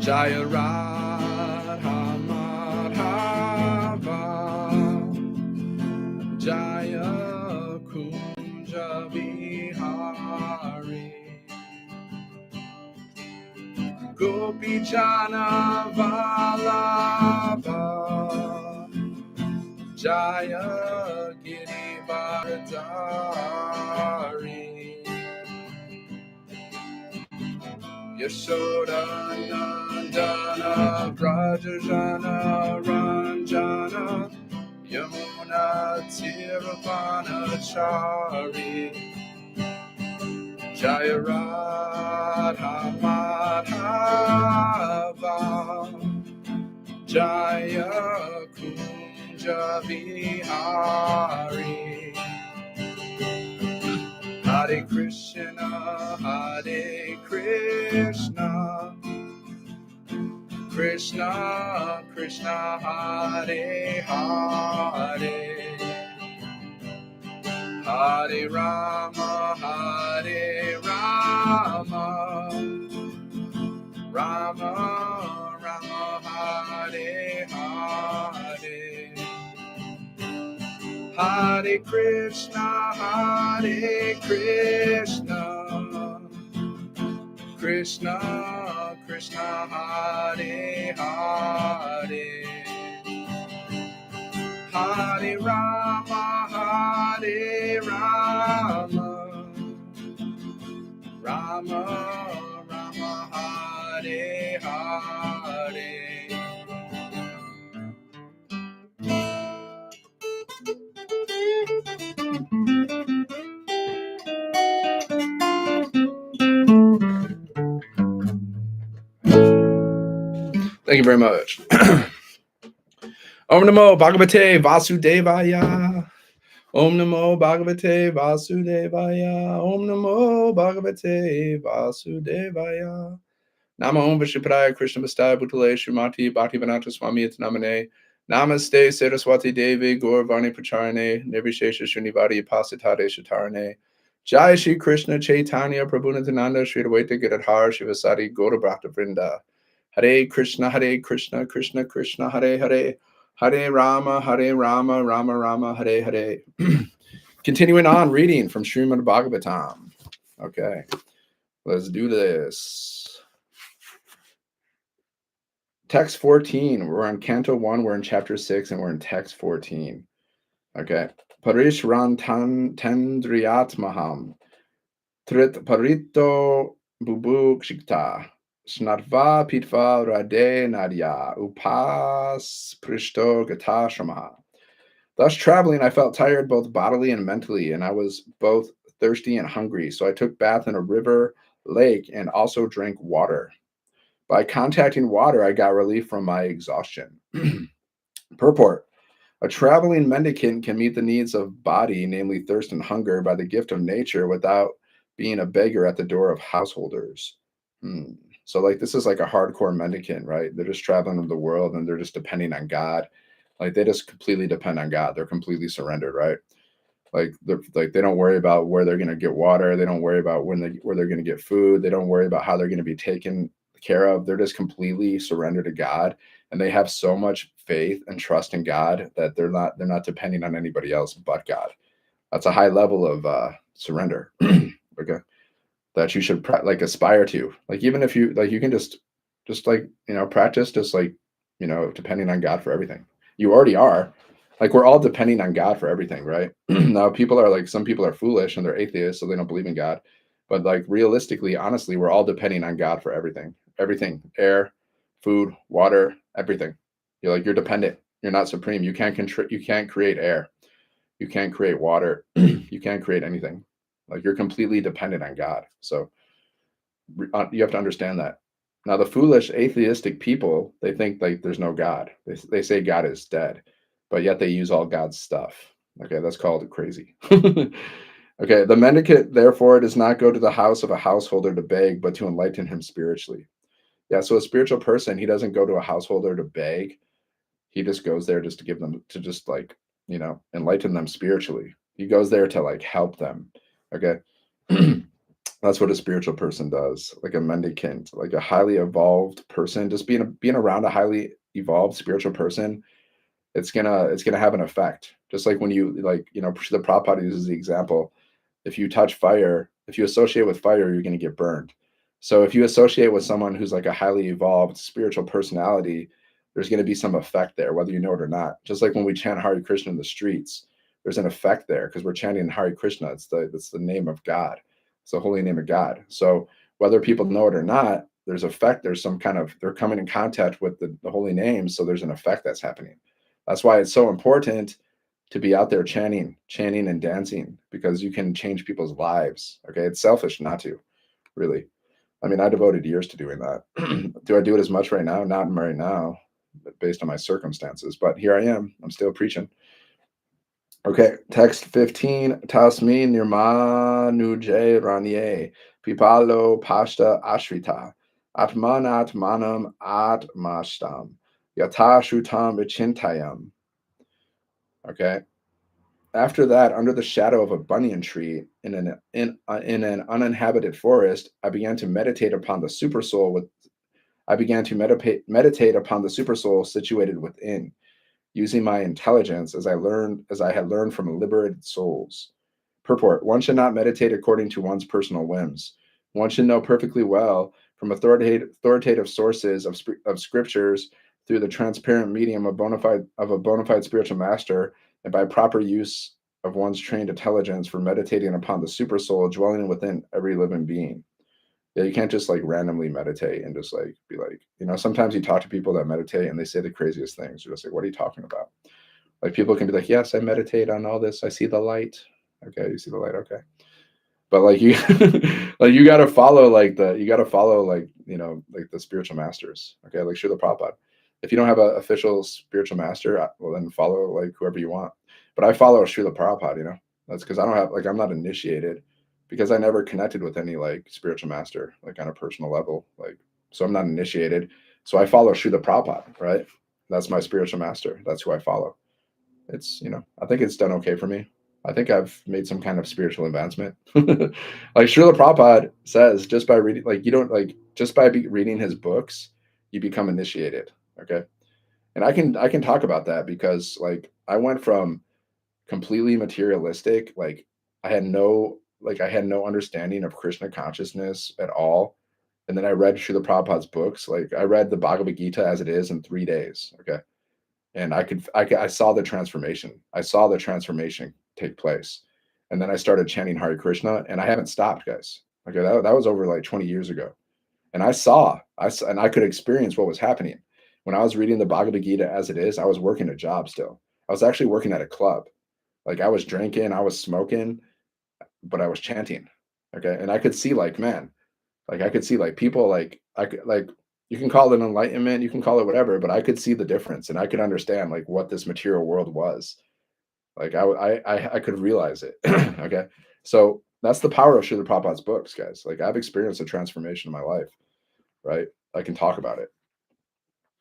Jaya Radha Madhava, Jaya Kunja Vihari, Gopi Jana Vallabha, Jaya Girivardhari, Yashoda Nandana Vrajajana Ranjana, Yamuna Tirupana-chari, Jaya Radha Madhava, Jaya Kunja Vihari, Hare Krishna, Hare Krishna, Krishna Krishna, Hare Hare, Hare Rama, Hare Rama, Rama Rama, Hare Hare, Hare Krishna, Hare Krishna, Krishna Krishna, Hare Hare, Hare Rama, Hare Rama, Rama Rama, Hare Hare. Thank you very much. Om Namo Bhagavate Vasudevaya. Om Namo Bhagavate Vasudevaya. Om Namo Bhagavate Vasudevaya. Nama Om Vishnupadaya Krishna Vastaya Bhutale Srimati Bhaktivedanta Swami Namane. Namaste Saraswati Devi Gauravani Pracharane Nirvishesha Srinivadi Pasitade Shatarane. Jai Shri Krishna Chaitanya Prabhu Nityananda Shri Advaita Gadadhar Shivasati Gaura Bhakta Vrinda. Hare Krishna Krishna Krishna Hare Hare, Hare Rama Rama Rama Hare Hare. Continuing on reading from Srimad Bhagavatam. Okay, let's do this. Text 14. We're on Canto 1, we're in Chapter 6, and we're in Text 14. Okay. Parishran tendriyatmaham Trit parito bubu kshikta Snatva pitva rade nadya upas prishto gatashrama. Thus traveling, I felt tired both bodily and mentally, and I was both thirsty and hungry. So I took bath in a river, lake, and also drank water. By contacting water, I got relief from my exhaustion. Purport. A traveling mendicant can meet the needs of body, namely thirst and hunger, by the gift of nature without being a beggar at the door of householders. So like this is like a hardcore mendicant, right? They're just traveling in the world and they're just depending on God. Like they just completely depend on God. They're completely surrendered, right? Like they don't worry about where they're going to get water. They don't worry about where they're going to get food. They don't worry about how they're going to be taken care of. They're just completely surrendered to God, and they have so much faith and trust in God that they're not depending on anybody else but God. That's a high level of surrender. Okay, that you should aspire to. Like even if you you can just practice just depending on God for everything. You already are. Like we're all depending on God for everything, right? Now people are some people are foolish and they're atheists, so they don't believe in God. But like realistically, honestly, we're all depending on God for everything. Everything. Air, food, water, everything. You're dependent. You're not supreme. You can't create air. You can't create water. You can't create anything. Like you're completely dependent on God. So you have to understand that. Now the foolish atheistic people, they think like there's no God. They say God is dead, but yet they use all God's stuff. Okay, that's called crazy. Okay, the mendicant therefore does not go to the house of a householder to beg, but to enlighten him spiritually. Yeah, so a spiritual person, he doesn't go to a householder to beg. He just goes there just to give them to just enlighten them spiritually. He goes there to help them. Okay. That's what a spiritual person does, like a mendicant, like a highly evolved person. Just being around a highly evolved spiritual person, it's gonna have an effect. Just like when you like, the Prabhupada uses the example. If you touch fire, if you associate with fire, you're gonna get burned. So if you associate with someone who's like a highly evolved spiritual personality, there's gonna be some effect there, whether you know it or not. Just like when we chant Hare Krishna in the streets, there's an effect there because we're chanting Hare Krishna. It's the name of God. It's the holy name of God. So whether people know it or not, there's effect. There's some kind of they're coming in contact with the holy name, so there's an effect that's happening. That's why it's so important to be out there chanting and dancing because you can change people's lives. Okay. It's selfish not to, really. I mean, I devoted years to doing that. Do I do it as much right now? Not right now, based on my circumstances, but here I am. I'm still preaching. Okay. Text 15. Tasmin nirma nuje ranye pipalo pashta ashrita atmanat manam atmashtam yata shutam vichintayam. Okay. After that, under the shadow of a banyan tree in an uninhabited forest, I began to meditate upon the supersoul with I began to meditate upon the supersoul situated within, using my intelligence as I had learned from liberated souls. Purport: One should not meditate according to one's personal whims. One should know perfectly well from authoritative sources of scriptures through the transparent medium of a bona fide spiritual master and by proper use of one's trained intelligence for meditating upon the super soul dwelling within every living being. Yeah, you can't just like randomly meditate and just like be like, sometimes you talk to people that meditate and they say the craziest things. You're just like, what are you talking about? Like people can be like, yes, I meditate on all this. I see the light. Okay, you see the light. Okay, but like you, like you gotta follow like the spiritual masters. Okay, like Srila Prabhupada. If you don't have an official spiritual master, well then follow like whoever you want. But I follow Srila Prabhupada. That's because I don't have like I'm not initiated because I never connected with any like spiritual master like on a personal level. Like so I'm not initiated. So I follow Srila Prabhupada. Right, that's my spiritual master. That's who I follow. I think it's done okay for me. I think I've made some kind of spiritual advancement. Like Srila Prabhupada says, just by reading, like you don't like just by reading his books, you become initiated. Okay, and I can talk about that because like I went from completely materialistic, like I had no understanding of Krishna consciousness at all, and then I read Srila Prabhupada's books. Like I read the Bhagavad-Gita as it is in 3 days. Okay, and I saw the transformation. I saw the transformation take place, and then I started chanting Hare Krishna, and I haven't stopped, guys. Okay, that was over like 20 years ago, and and I could experience what was happening when I was reading the Bhagavad Gita as it is. I was working a job still. I was actually working at a club. Like I was drinking, I was smoking, but I was chanting. Okay, and I could see like man, like I could see like people like I could like you can call it enlightenment, you can call it whatever, but I could see the difference and I could understand like what this material world was. Like I could realize it. Okay. So that's the power of Srila Prabhupada's books, guys. Like I've experienced a transformation in my life, right? I can talk about it.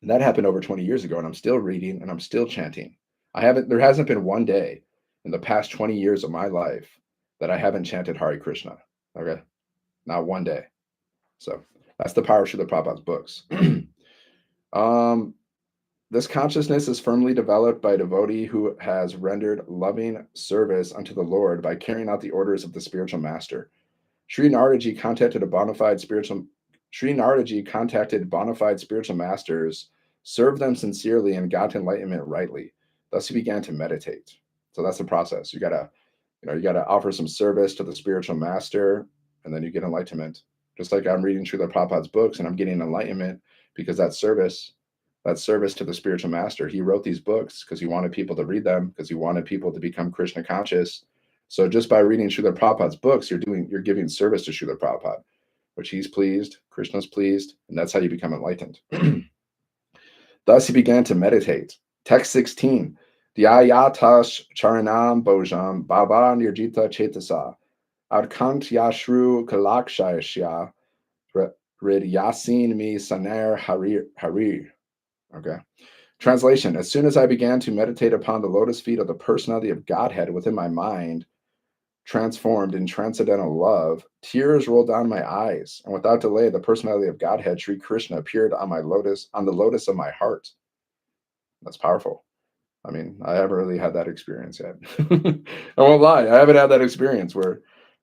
And that happened over 20 years ago, and I'm still reading and I'm still chanting. There hasn't been one day in the past 20 years of my life that I haven't chanted Hare Krishna. Okay. Not one day. So that's the power of Srila Prabhupada's books. um, this consciousness is firmly developed by a devotee who has rendered loving service unto the Lord by carrying out the orders of the spiritual master. Sri Naradaji contacted a bona fide spiritual Sri Naradaji contacted bona fide spiritual masters, served them sincerely, and got enlightenment rightly. Thus he began to meditate. So that's the process. You gotta offer some service to the spiritual master, and then you get enlightenment. Just like I'm reading Srila Prabhupada's books and I'm getting enlightenment because that service to the spiritual master. He wrote these books because he wanted people to read them, because he wanted people to become Krishna conscious. So just by reading Srila Prabhupada's books, you're giving service to Srila Prabhupada, which he's pleased, Krishna's pleased, and that's how you become enlightened. Thus he began to meditate. Text 16. Dhyayatash charanam bojam bhava nirjita chetasa adkant yashru kalakshayasya rid yasin mi saner harir. Okay. Translation: As soon as I began to meditate upon the lotus feet of the personality of Godhead within my mind, transformed in transcendental love, tears rolled down my eyes, and without delay, the personality of Godhead, Sri Krishna, appeared on the lotus of my heart. That's powerful. I mean, I haven't really had that experience yet. I won't lie, I haven't had that experience where,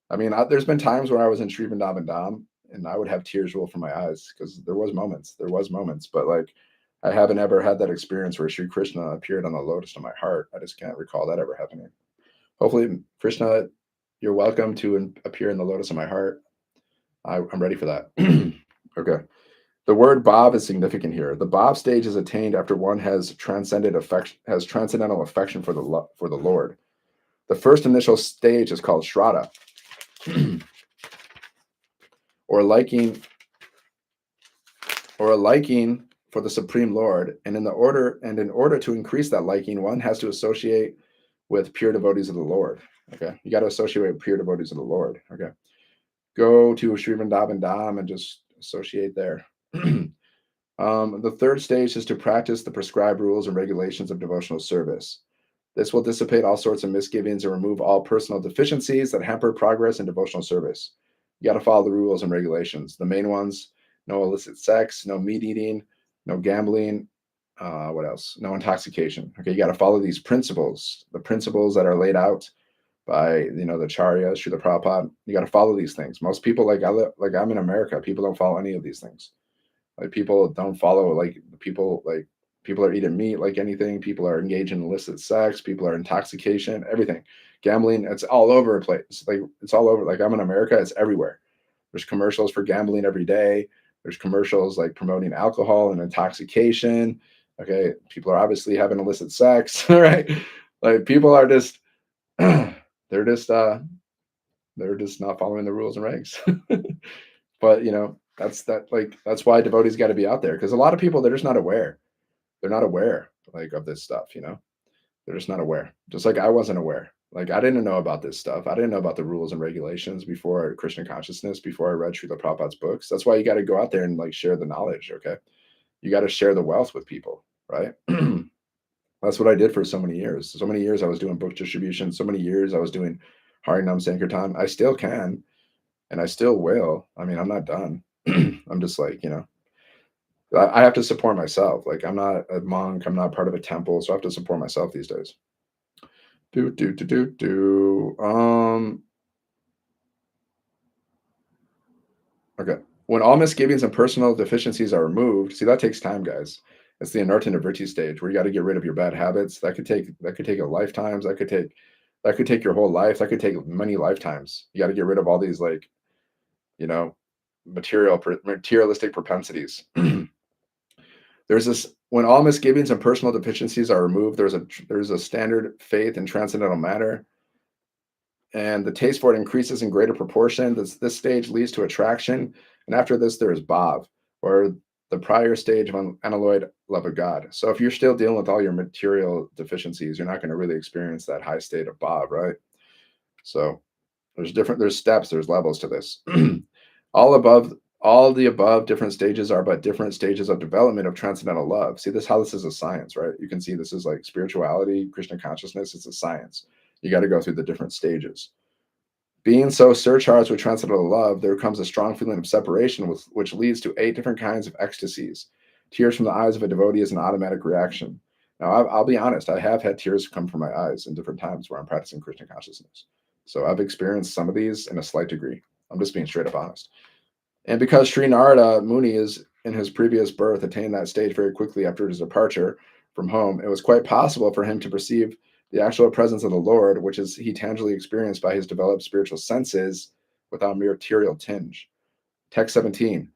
I mean, there's been times where I was in Sri Vrindavan Dham, and I would have tears roll from my eyes because there was moments, but like, I haven't ever had that experience where Sri Krishna appeared on the lotus of my heart. I just can't recall that ever happening. Hopefully, Krishna, you're welcome to appear in the lotus of my heart. I'm ready for that. Okay. The word Bhav is significant here. The Bhav stage is attained after one has transcendental affection for the Lord. The first initial stage is called Shraddha, or liking, or a liking for the Supreme Lord. And in order to increase that liking, one has to associate with pure devotees of the Lord. Okay, you got to associate with pure devotees of the Lord. Okay, go to Sri Vrindavan Dham and just associate there. The third stage is to practice the prescribed rules and regulations of devotional service. This will dissipate all sorts of misgivings and remove all personal deficiencies that hamper progress in devotional service. You got to follow the rules and regulations. The main ones: no illicit sex, no meat eating, no gambling. What else? No intoxication. Okay, you got to follow these principles, the principles that are laid out by the Charya, Srila Prabhupada. You got to follow these things. Most people, I'm in America, people don't follow any of these things. Like, people don't follow, people are eating meat like anything. People are engaged in illicit sex. People are intoxication, everything, gambling. It's all over the place. Like, it's all over. Like, I'm in America, it's everywhere. There's commercials for gambling every day. There's commercials like promoting alcohol and intoxication. Okay, people are obviously having illicit sex. Right? Like, people are just they're just not following the rules and regs. But that's why devotees got to be out there, because a lot of people, they're just not aware. They're not aware of this stuff. They're just not aware. Just like I wasn't aware. Like, I didn't know about this stuff. I didn't know about the rules and regulations before Krishna consciousness, before I read Srila Prabhupada's books. That's why you got to go out there and share the knowledge. Okay, you got to share the wealth with people, right? That's what I did for so many years. So many years I was doing book distribution. So many years I was doing Harinam Sankirtan. I still can, and I still will. I mean, I'm not done. I'm just I have to support myself. Like, I'm not a monk. I'm not part of a temple, so I have to support myself these days. Okay. When all misgivings and personal deficiencies are removed, see, that takes time, guys. It's the Anartha Nivritti stage where you got to get rid of your bad habits. That could take a lifetime. That could take your whole life. That could take many lifetimes. You got to get rid of all these you know, materialistic propensities. There's this When all misgivings and personal deficiencies are removed, there's a standard faith in transcendental matter, and the taste for it increases in greater proportion. This stage leads to attraction, and after this, there is bhav, or the prior stage of unalloyed love of God. So if you're still dealing with all your material deficiencies, you're not going to really experience that high state of bhav, right? So there's steps, there's levels to this. All the above different stages are but different stages of development of transcendental love. See, how this is a science, right? You can see this is like spirituality, Krishna consciousness. It's a science. You got to go through the different stages. Being so surcharged with transcendental love, there comes a strong feeling of separation, which leads to 8 different kinds of ecstasies. Tears from the eyes of a devotee is an automatic reaction. Now, I'll be honest, I have had tears come from my eyes in different times where I'm practicing Krishna consciousness. So I've experienced some of these in a slight degree. I'm just being straight up honest. And because Sri Narada Muni is in his previous birth attained that stage very quickly after his departure from home, it was quite possible for him to perceive the actual presence of the Lord, which is he tangibly experienced by his developed spiritual senses without material tinge. Text 17.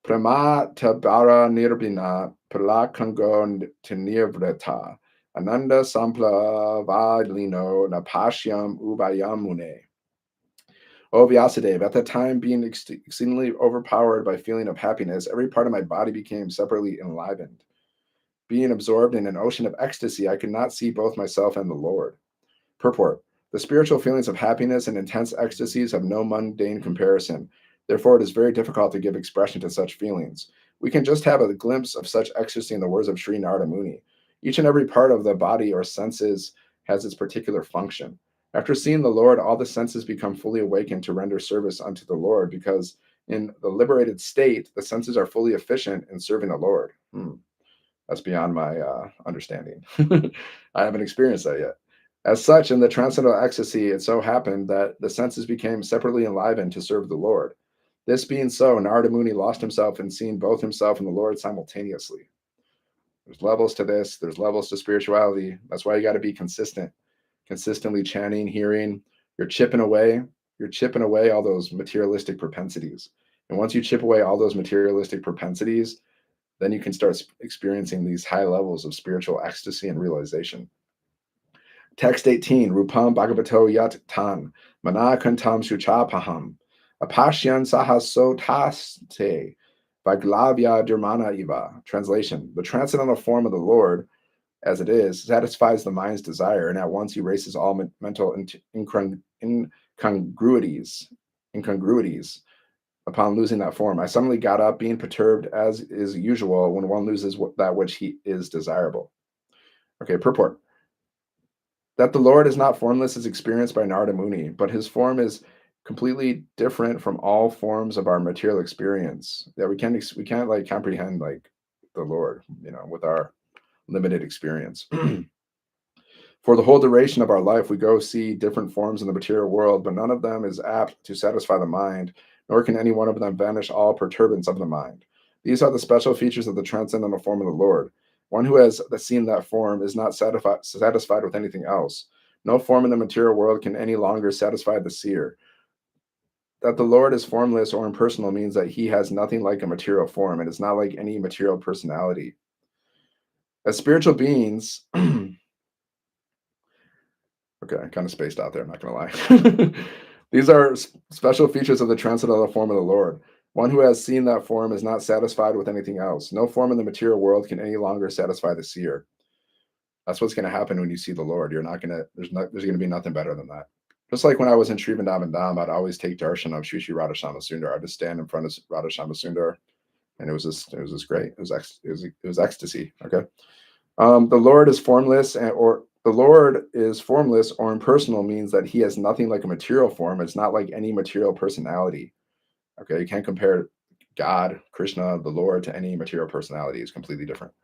Prama tabara nirbina palakango tinirvrata ananda samplavadlino napashyam ubayamune. O Vyasadeva, at that time, being exceedingly overpowered by feeling of happiness, every part of my body became separately enlivened. Being absorbed in an ocean of ecstasy, I could not see both myself and the Lord. Purport. The spiritual feelings of happiness and intense ecstasies have no mundane comparison. Therefore, it is very difficult to give expression to such feelings. We can just have a glimpse of such ecstasy in the words of Sri Narada Muni. Each and every part of the body or senses has its particular function. After seeing the Lord, all the senses become fully awakened to render service unto the Lord, because in the liberated state, the senses are fully efficient in serving the Lord. That's beyond my understanding. I haven't experienced that yet. As such, in the transcendental ecstasy, it so happened that the senses became separately enlivened to serve the Lord. This being so, Narada Muni lost himself in seeing both himself and the Lord simultaneously. There's levels to this. There's levels to spirituality. That's why you got to be consistent, consistently chanting, hearing. You're chipping away. You're chipping away all those materialistic propensities. And once you chip away all those materialistic propensities, then you can start experiencing these high levels of spiritual ecstasy and realization. Text 18, Rupam Bhagavato Yat Tan, Mana Kantam Suchapaham, Apashyan Sahasotaste, Vaglavya Dirmana Iva. Translation: the transcendental form of the Lord, as it is, satisfies the mind's desire, and at once erases all mental incongruities. Upon losing that form, I suddenly got up, being perturbed as is usual when one loses that which is desirable. Okay, purport. That the Lord is not formless is experienced by Narada Muni, but his form is completely different from all forms of our material experience. That we can't like comprehend like the Lord, with our limited experience. For the whole duration of our life, we go see different forms in the material world, but none of them is apt to satisfy the mind, nor can any one of them banish all perturbance of the mind. These are the special features of the transcendental form of the Lord. One who has seen that form is not satisfied with anything else. No form in the material world can any longer satisfy the seer. That the Lord is formless or impersonal means that he has nothing like a material form and is not like any material personality. As spiritual beings, okay, I kind of spaced out there, I'm not going to lie. These are special features of the transcendental form of the Lord. One who has seen that form is not satisfied with anything else. No form in the material world can any longer satisfy the seer. That's what's going to happen when you see the Lord. There's going to be nothing better than that. Just like when I was in Sri Vrindavan Dham, I'd always take darshan of Sri Sri Radhashama Sundar. I'd just stand in front of Radhashama Sundar, and it was just great. It was ecstasy. Okay. The Lord is formless, the Lord is formless or impersonal means that he has nothing like a material form. It's not like any material personality. Okay, you can't compare God, Krishna, the Lord to any material personality. It's completely different.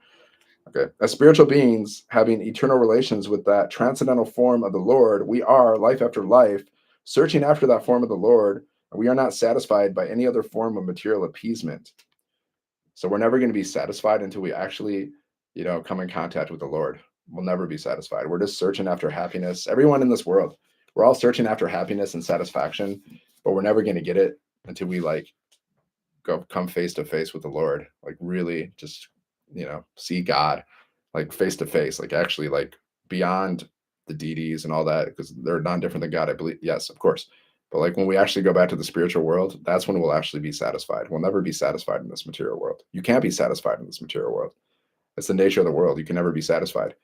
Okay, as spiritual beings having eternal relations with that transcendental form of the Lord, we are, life after life, searching after that form of the Lord, and we are not satisfied by any other form of material appeasement. So we're never going to be satisfied until we actually, come in contact with the Lord. We'll never be satisfied. We're just searching after happiness. Everyone in this world, we're all searching after happiness and satisfaction, but we're never going to get it until we come face to face with the Lord, like really just, see God like face to face, like actually like beyond the deities and all that, because they're not different than God, I believe. Yes, of course. But like when we actually go back to the spiritual world, that's when we'll actually be satisfied. We'll never be satisfied in this material world. You can't be satisfied in this material world. It's the nature of the world. You can never be satisfied.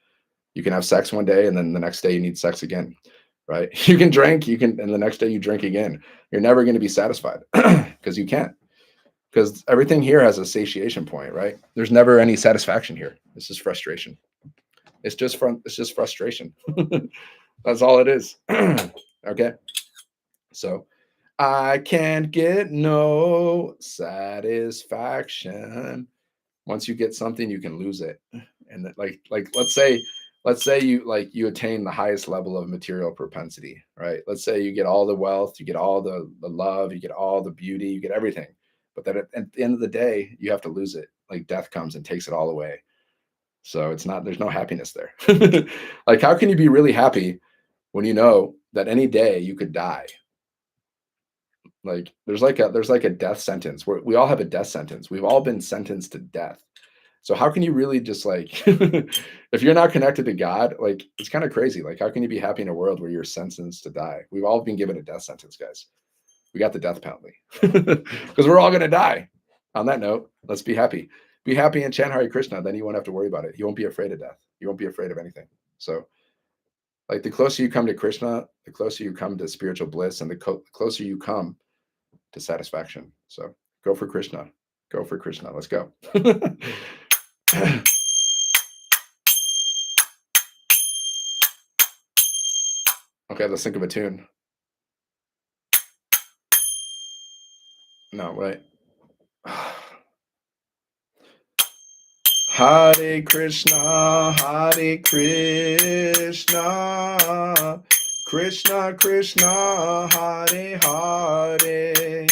You can have sex one day and then the next day you need sex again, right? You can drink, and the next day you drink again. You're never going to be satisfied because you can't. Because everything here has a satiation point, right? There's never any satisfaction here. This is frustration. It's just frustration. That's all it is. Okay. So I can't get no satisfaction. Once you get something, you can lose it. And like let's say you attain the highest level of material propensity, right? Let's say you get all the wealth, you get all the love, you get all the beauty, you get everything. But then at the end of the day, you have to lose it. Like death comes and takes it all away. So there's no happiness there. Like how can you be really happy when you know that any day you could die? Like there's like a death sentence. We all have a death sentence. We've all been sentenced to death. So how can you really just like if you're not connected to God, like it's kind of crazy. Like how can you be happy in a world where you're sentenced to die? We've all been given a death sentence, guys. We got the death penalty because we're all going to die. On that note, let's be happy. Be happy and chant Hare Krishna. Then you won't have to worry about it. You won't be afraid of death. You won't be afraid of anything. So like the closer you come to Krishna, the closer you come to spiritual bliss, and the closer you come to satisfaction. So go for Krishna. Go for Krishna. Let's go. Okay, let's think of a tune. No, wait. Hare Krishna, Hare Krishna, Krishna Krishna, Hare Hare,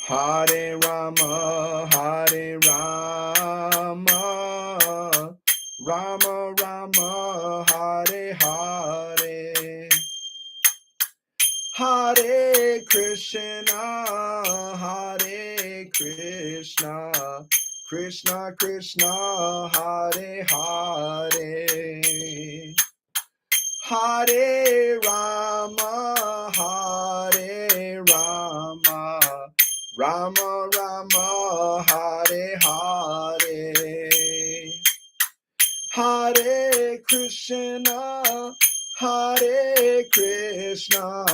Hare Rama, Hare Rama, Rama Rama, Hare Hare, Hare Krishna, Hare Krishna, Krishna Krishna, Hare Hare, Hare Rama, Hare Rama, Rama Rama, Hare Hare, Hare Krishna, Hare Krishna,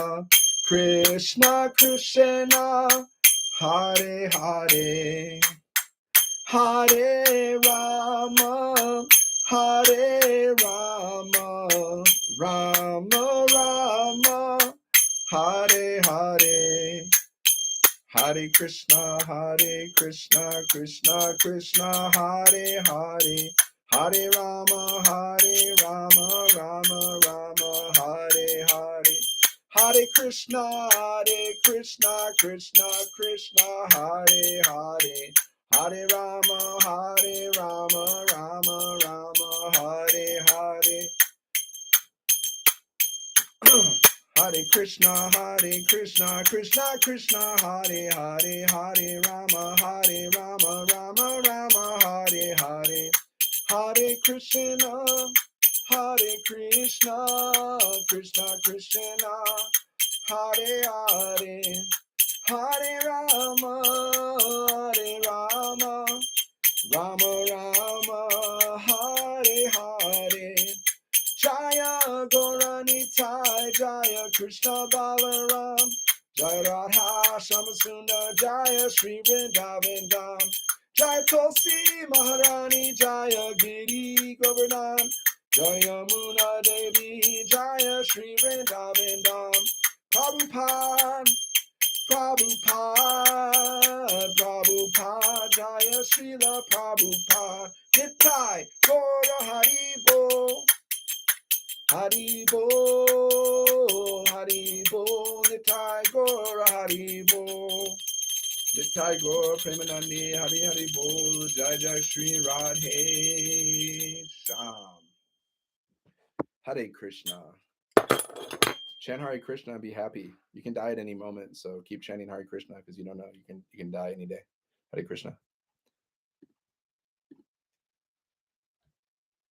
Krishna Krishna, Hare Hare, Hare Rama, Hare Rama, Rama Rama, Hare Hare, Hare Krishna, Krishna Krishna, Hare Hare, Hare Rama, Rama Rama, Hare Hare, Hare Krishna, Krishna Krishna, Hare Hare, Hare Rama, Rama Rama, Hare Hare. Hare Krishna, Krishna Krishna, Hare Hare, Hare Rama, Rama Rama, Hare Hare, Hare Krishna, Krishna Krishna, Hare Hare, Hare Rama, Rama Rama, Hare Hare, Jaya Gauranitai, Jaya Krishna Balaram, Jaya Radha Shamasunda, Jaya Sri Vrindavan Dham, Jaya Tulsi Maharani, Jaya Giri Govardhan, Jaya Muna Devi, Jaya Sri Vrindavan Dham, Prabhupada, Prabhupada, Jaya Srila Prabhupada, Nitai, Gora Haribo, Haribo, Haribo, Nitai Gora Haribo, Nitai Gora Premanandi, Hari Haribo, Jai Jai Sri Radhe Sham. Hare Krishna. Chant Hare Krishna and be happy. You can die at any moment, so keep chanting Hare Krishna because you don't know. You can die any day. Hare Krishna.